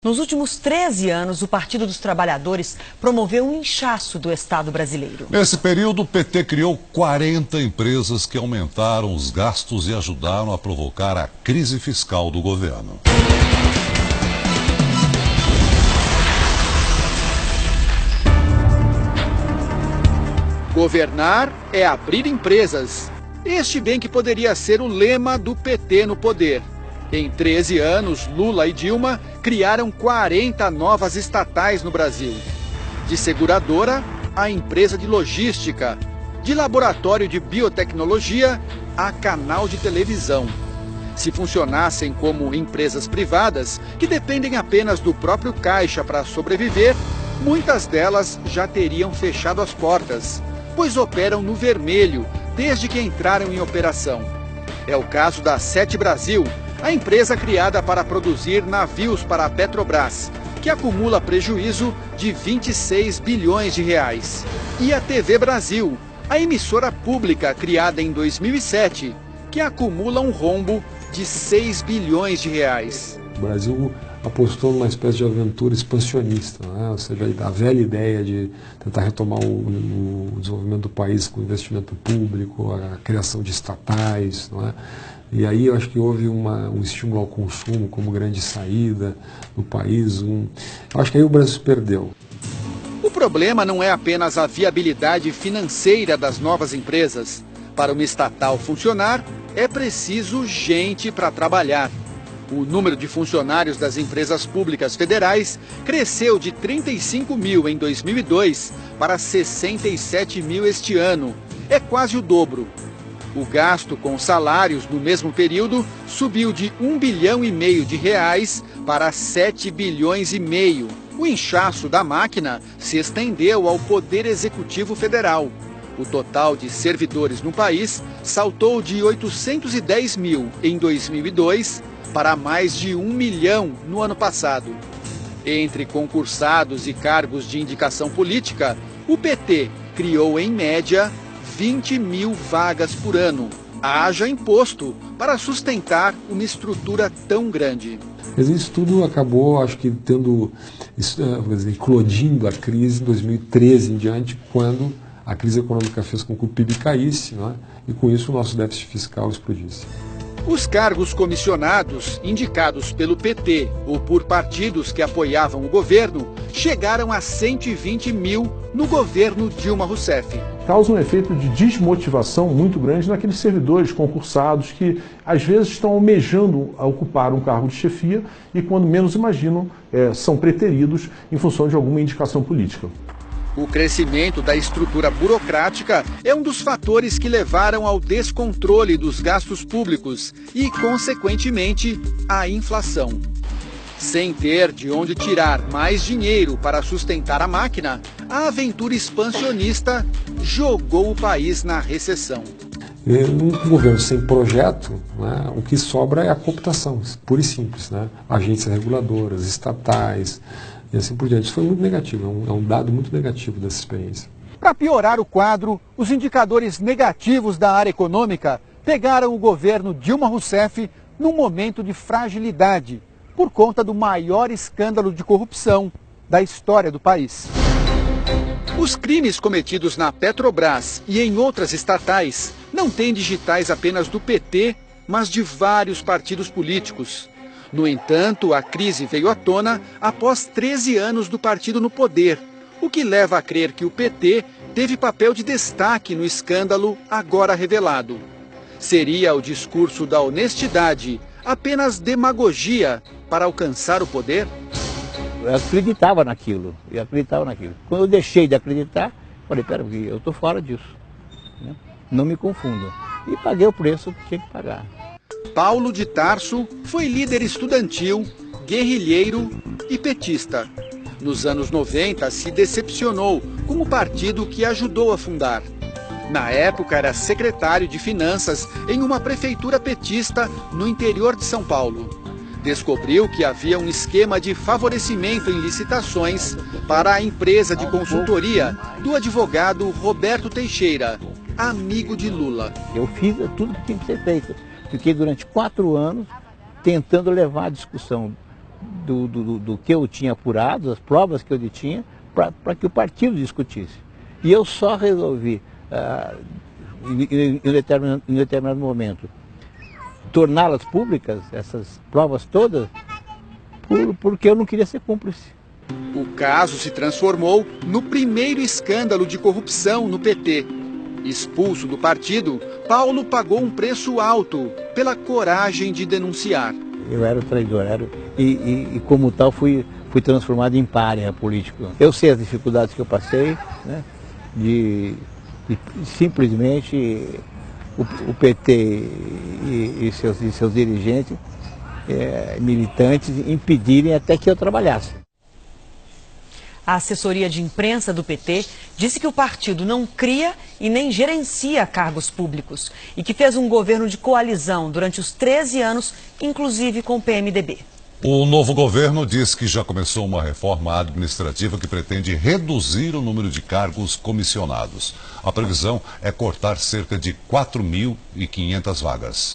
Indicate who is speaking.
Speaker 1: Nos últimos 13 anos, o Partido dos Trabalhadores promoveu um inchaço do Estado brasileiro.
Speaker 2: Nesse período, o PT criou 40 empresas que aumentaram os gastos e ajudaram a provocar a crise fiscal do governo.
Speaker 3: Governar é abrir empresas. Este bem que poderia ser o lema do PT no poder. Em 13 anos, Lula e Dilma criaram 40 novas estatais no Brasil. De seguradora a empresa de logística, de laboratório de biotecnologia a canal de televisão. Se funcionassem como empresas privadas, que dependem apenas do próprio caixa para sobreviver, muitas delas já teriam fechado as portas, pois operam no vermelho desde que entraram em operação. É o caso da Sete Brasil, a empresa criada para produzir navios para a Petrobras, que acumula prejuízo de 26 bilhões de reais. E a TV Brasil, a emissora pública criada em 2007, que acumula um rombo de 6 bilhões de reais.
Speaker 4: O Brasil apostou numa espécie de aventura expansionista, né? Ou seja, a velha ideia de tentar retomar o desenvolvimento do país com investimento público, a criação de estatais, não é? E aí eu acho que houve um estímulo ao consumo como grande saída do país. Eu acho que aí o Brasil se perdeu.
Speaker 3: O problema não é apenas a viabilidade financeira das novas empresas. Para uma estatal funcionar, é preciso gente para trabalhar. O número de funcionários das empresas públicas federais cresceu de 35 mil em 2002 para 67 mil este ano. É quase o dobro. O gasto com salários no mesmo período subiu de 1,5 bilhão de reais para 7,5 bilhões. O inchaço da máquina se estendeu ao Poder Executivo Federal. O total de servidores no país saltou de 810 mil em 2002 para mais de 1 milhão no ano passado. Entre concursados e cargos de indicação política, o PT criou, em média, 20 mil vagas por ano. Haja imposto para sustentar uma estrutura tão grande.
Speaker 4: Mas isso tudo acabou, acho que, eclodindo a crise em 2013 em diante, quando a crise econômica fez com que o PIB caísse, não é? E com isso o nosso déficit fiscal explodisse.
Speaker 3: Os cargos comissionados, indicados pelo PT ou por partidos que apoiavam o governo, chegaram a 120 mil no governo Dilma Rousseff.
Speaker 5: Causa um efeito de desmotivação muito grande naqueles servidores concursados que, às vezes, estão almejando a ocupar um cargo de chefia e, quando menos imaginam, são preteridos em função de alguma indicação política.
Speaker 3: O crescimento da estrutura burocrática é um dos fatores que levaram ao descontrole dos gastos públicos e, consequentemente, à inflação. Sem ter de onde tirar mais dinheiro para sustentar a máquina, a aventura expansionista jogou o país na recessão.
Speaker 4: Num governo sem projeto, né, o que sobra é a cooptação, pura e simples, né? Agências reguladoras, estatais e assim por diante. Isso foi muito negativo, é um dado muito negativo dessa experiência.
Speaker 3: Para piorar o quadro, os indicadores negativos da área econômica pegaram o governo Dilma Rousseff num momento de fragilidade, por conta do maior escândalo de corrupção da história do país. Os crimes cometidos na Petrobras e em outras estatais não têm digitais apenas do PT, mas de vários partidos políticos. No entanto, a crise veio à tona após 13 anos do partido no poder, o que leva a crer que o PT teve papel de destaque no escândalo agora revelado. Seria o discurso da honestidade apenas demagogia para alcançar o poder?
Speaker 6: Eu acreditava naquilo. Quando eu deixei de acreditar, falei, peraí, eu estou fora disso. Né? Não me confunda. E paguei o preço que tinha que pagar.
Speaker 3: Paulo de Tarso foi líder estudantil, guerrilheiro e petista. Nos anos 90, se decepcionou com o partido que ajudou a fundar. Na época, era secretário de Finanças em uma prefeitura petista no interior de São Paulo. Descobriu que havia um esquema de favorecimento em licitações para a empresa de consultoria do advogado Roberto Teixeira, amigo de Lula.
Speaker 6: Eu fiz tudo que tinha que ser feito. Fiquei durante 4 anos tentando levar a discussão do que eu tinha apurado, as provas que eu tinha, para que o partido discutisse. E eu só resolvi, em um determinado momento, torná-las públicas, essas provas todas, porque eu não queria ser cúmplice.
Speaker 3: O caso se transformou no primeiro escândalo de corrupção no PT. Expulso do partido, Paulo pagou um preço alto pela coragem de denunciar.
Speaker 6: Eu era o traidor, e como tal fui transformado em pária político. Eu sei as dificuldades que eu passei, né, de simplesmente o PT e seus dirigentes, militantes, impedirem até que eu trabalhasse.
Speaker 1: A assessoria de imprensa do PT disse que o partido não cria e nem gerencia cargos públicos e que fez um governo de coalizão durante os 13 anos, inclusive com o PMDB.
Speaker 2: O novo governo diz que já começou uma reforma administrativa que pretende reduzir o número de cargos comissionados. A previsão é cortar cerca de 4.500 vagas.